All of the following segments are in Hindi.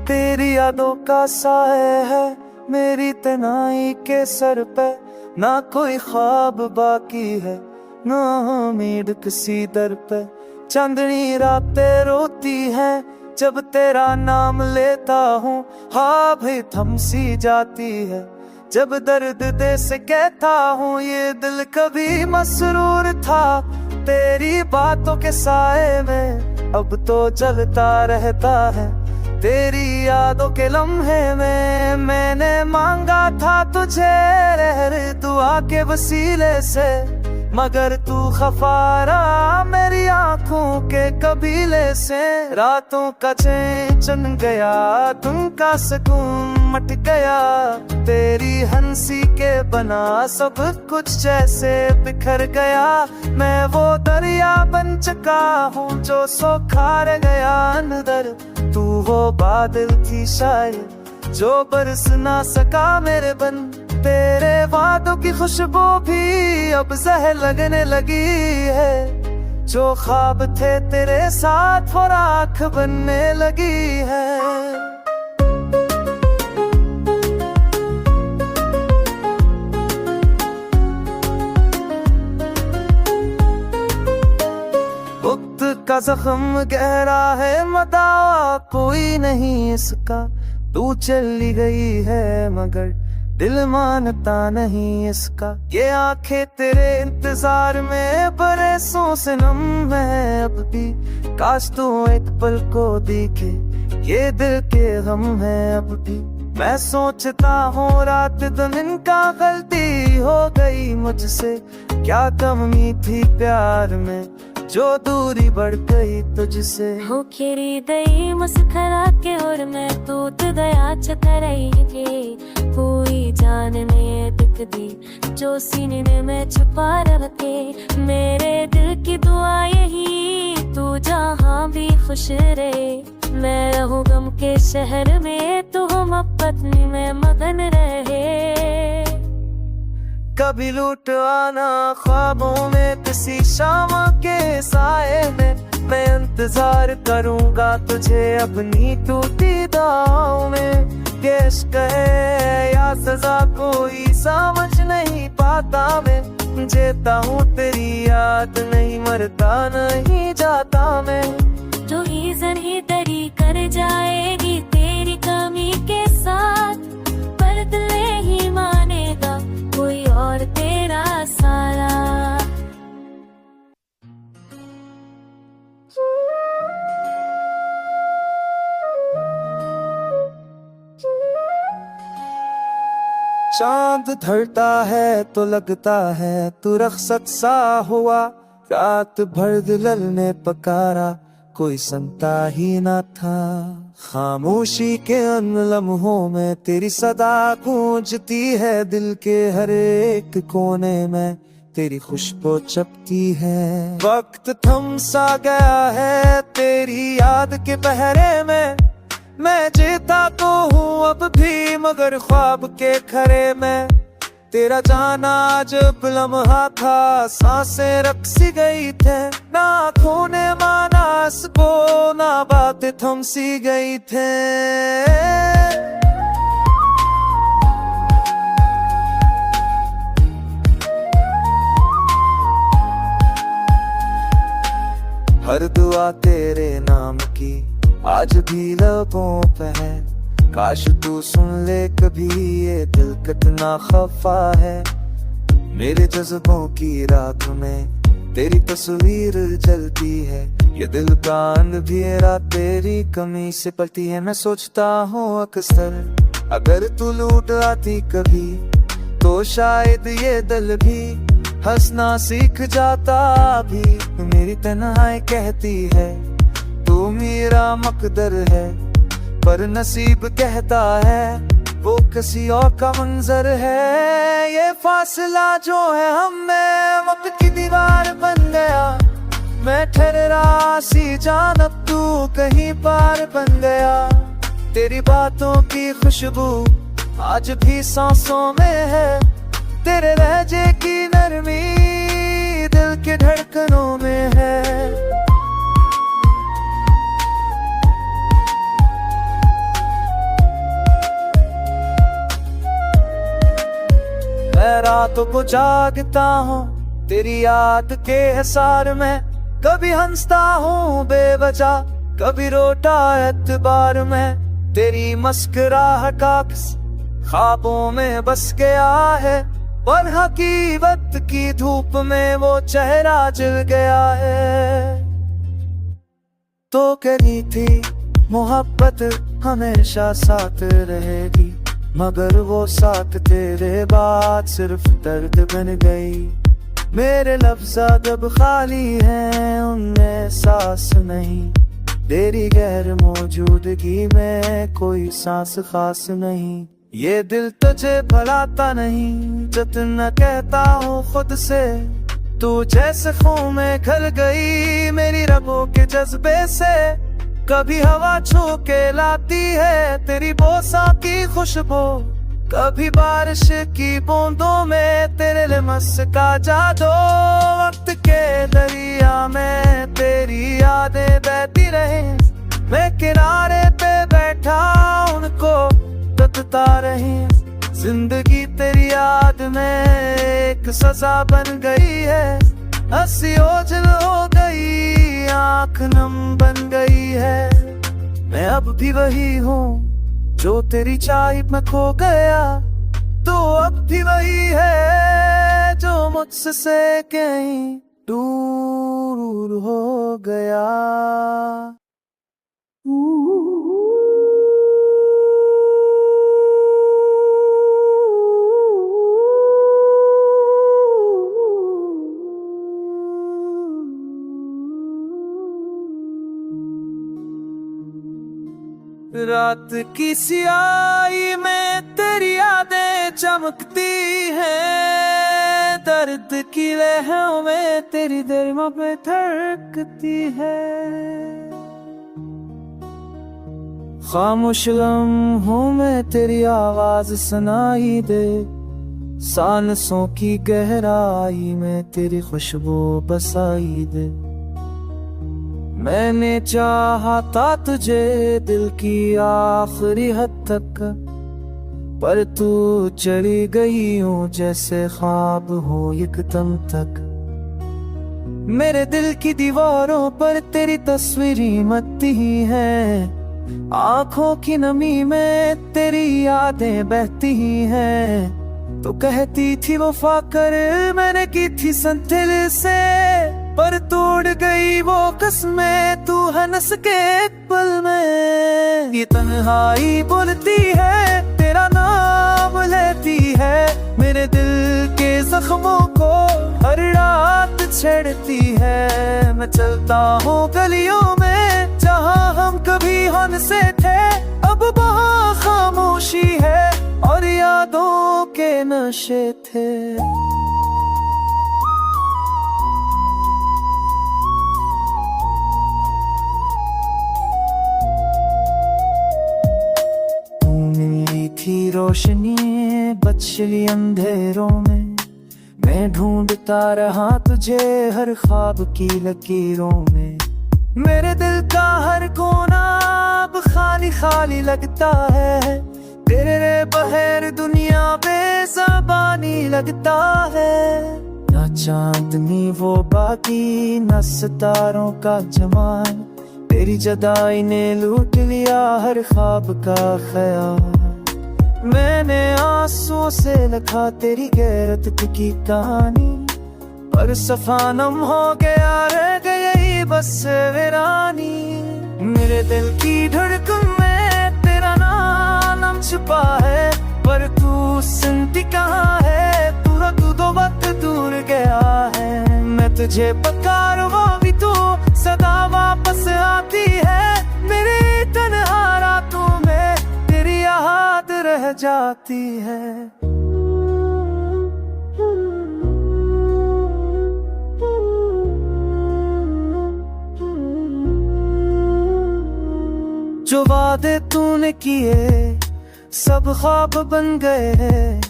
तेरी यादों का साए है मेरी तन्हाई के सर पे, ना कोई ख्वाब बाकी है ना उम्मीद किसी दर पे। चांदनी रातें रोती हैं जब तेरा नाम लेता हूँ, हाँ भाई थम सी जाती है जब दर्द दे से कहता हूँ। ये दिल कभी मसरूर था तेरी बातों के साए में, अब तो जलता रहता है तेरी यादों के लम्हे में। मैंने मांगा था तुझे रहर दुआ के वसीले से, मगर तू खफारा मेरी आंखों के कबीले से। रातों का चैन चुन गया तुम का सुकून मट गया, तेरी हंसी के बना सब कुछ जैसे बिखर गया। मैं वो दरिया बन चुका हूँ जो सोखा रह गया अंदर, तू वो बादल थी शायद जो बरस ना सका मेरे बन। तेरे वादों की खुशबू भी अब जहर लगने लगी है, जो ख्वाब थे तेरे साथ वो राख बनने लगी है। वक्त का जख्म गहरा है मदावा कोई नहीं इसका, तू चली गई है मगर दिल मानता नहीं इसका। ये आंखें तेरे इंतजार में बरसों से नम है अब भी, काश तू एक पल को दिखे ये दिल के गम है अब भी। मैं सोचता हूँ रात दिन इनका गलती हो गई मुझसे, क्या कमी थी प्यार में जो दूरी बढ़ गई तुझसे। हो खेरी दई मुस्कुरा के और मैं तू दया चतरई के, कोई जान नहीं दिख दी जो सीने में छुपा रखे। मेरे दिल की दुआ यही तू जहाँ भी खुश रहे, मैं रहूँ गम के शहर में तू हम पत्नी में मगन रहे। कभी लूट आना ख्वाबों में किसी शाम के साए में, मैं इंतजार करूंगा तुझे अपनी टूटी दाव में। ये इश्क है या सजा कोई समझ नहीं पाता मैं, जीता हूँ तेरी याद नहीं मरता नहीं जाता मैं। जो ईज़न ही तरी कर जाएगी तेरी कमी के साथ, पर दिल ही मानेगा कोई और तेरा सारा। चांद ढलता है तो लगता है तू रखसत सा हुआ, रात भर दिल ने पकारा कोई सुनता ही ना था। खामोशी के अन लम्हों में तेरी सदा गूंजती है, दिल के हर एक कोने में तेरी खुशबू चपती है। वक्त थम सा गया है तेरी याद के पहरे में, मैं जीता तो हूँ अब भी मगर ख्वाब के खरे में। तेरा जाना जब लम्हा था सांसें रक्सी गई थे, ना आँखों ने माना इसको ना बातें थम सी गई थे। हर दुआ तेरे नाम की आज भी लबों पे है, काश तू सुन ले कभी ये दिल कितना खफा है। मेरे जज्बों की रात में तेरी तस्वीर जलती है, ये दिल का अंधेरा तेरी कमी से पलती है। मैं सोचता हूँ अक्सर अगर तू लूट आती कभी तो शायद ये दिल भी हंसना सीख जाता भी। मेरी तन्हाई कहती है तू मेरा मकदर है, पर नसीब कहता है वो किसी और का मंजर है। ये फासला जो है हमें वक्त की दीवार बन गया, मैं ठहरा सी जान अब तू कहीं पार बन गया। तेरी बातों की खुशबू आज भी सांसों में है, तेरे लहजे की नरमी दिल के धड़कनों में है। रातों को जागता हूँ तेरी याद के हिसार में, कभी हंसता हूँ बेवजह, कभी रोता एतबार में। तेरी मुस्कुराहट का ख्वाबों में बस गया है, पर हकीकत की धूप में वो चेहरा जल गया है। तो करी थी मोहब्बत हमेशा साथ रहेगी, मगर वो साथ तेरे बाद सिर्फ दर्द बन गई। मेरे लफ्ज़ अब खाली हैं, उनमें सांस नहीं, तेरी गैर मौजूदगी में कोई सांस खास नहीं। ये दिल तुझे भुलाता नहीं, जितना कहता हूँ खुद से, तू जैसे खून में घल गई मेरी रगों के जज्बे से। कभी हवा छू के लाती है तेरी बोसा की खुशबू, कभी बारिश की बूंदों में तेरे लिमस का जादू। वक्त के दरिया में तेरी यादें बहती रहे, मैं किनारे पे बैठा उनको तकता रही। जिंदगी तेरी याद में एक सजा बन गई है, हंसी ओझल हो गई, आंख नम बन गई है। मैं अब भी वही हूँ जो तेरी चाह में खो गया, तो अब भी वही है जो मुझसे कहीं दूर हो गया। रात की सियाही में तेरी यादें चमकती हैं, दर्द की लहरों में तेरी दिलों पे धड़कती है। खामोश लम्हों में तेरी आवाज सुनाई दे, सांसों की गहराई में तेरी खुशबू बसाई दे। मैंने चाहा था तुझे दिल की आखिरी हद तक, पर तू चली गई हूँ जैसे ख्वाब हो एकदम तक। मेरे दिल की दीवारों पर तेरी तस्वीरें मत्ती है, आंखों की नमी में तेरी यादें बहती हैं। तो कहती थी वफा कर मैंने की थी संदिल से, पर तोड़ गई वो कसमें तू हंस के एक पल में। ये तन्हाई बोलती है तेरा नाम लेती है, मेरे दिल के जख्मों को हर रात छेड़ती है। मैं चलता हूँ गलियों में जहाँ हम कभी हंसे थे, अब वहाँ खामोशी है और यादों के नशे थे। थी रोशनी बचली अंधेरों में, मैं ढूंढता रहा तुझे हर ख्वाब की लकीरों में। मेरे दिल का हर कोना अब खाली खाली लगता है, तेरे बगैर दुनिया बेज़बानी लगता है। ना चांदनी वो बाकी न सितारों का जमाल, तेरी जुदाई ने लूट लिया हर ख्वाब का ख्याल। मैंने आंसुओं से लिखा तेरी गैरत की कहानी, पर सफानम हो गया रह गई बस वीरानी। मेरे दिल की धड़कन में तेरा नाम छुपा है, पर तू सुनती कहाँ है, तू दो वक्त दूर गया है। मैं तुझे पुकारूं भी तू सदा वापस आती है, मेरी तन्हा रातों में तेरी याद रह जाती है। जो वादे तूने किए सब ख्वाब बन गए हैं,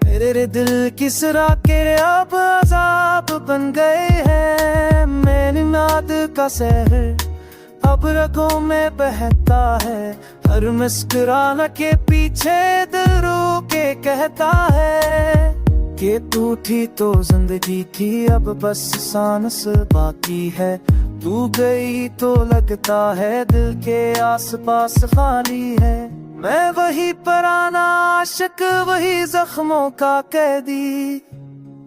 मेरे दिल की सिरा के अब अजाब बन गए हैं। मेरी नाद का सहर अब रगों में बहता है, हर मुस्कुराना के पीछे दिल रो के कहता है के तू थी तो जिंदगी थी, अब बस सांस बाकी है। तू गई तो लगता है दिल के आसपास खाली है। मैं वही पुराना आशिक, वही जख्मों का कैदी,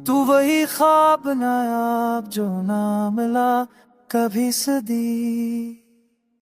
तू वही ख्वाब नायाब जो ना मिला कभी सदी।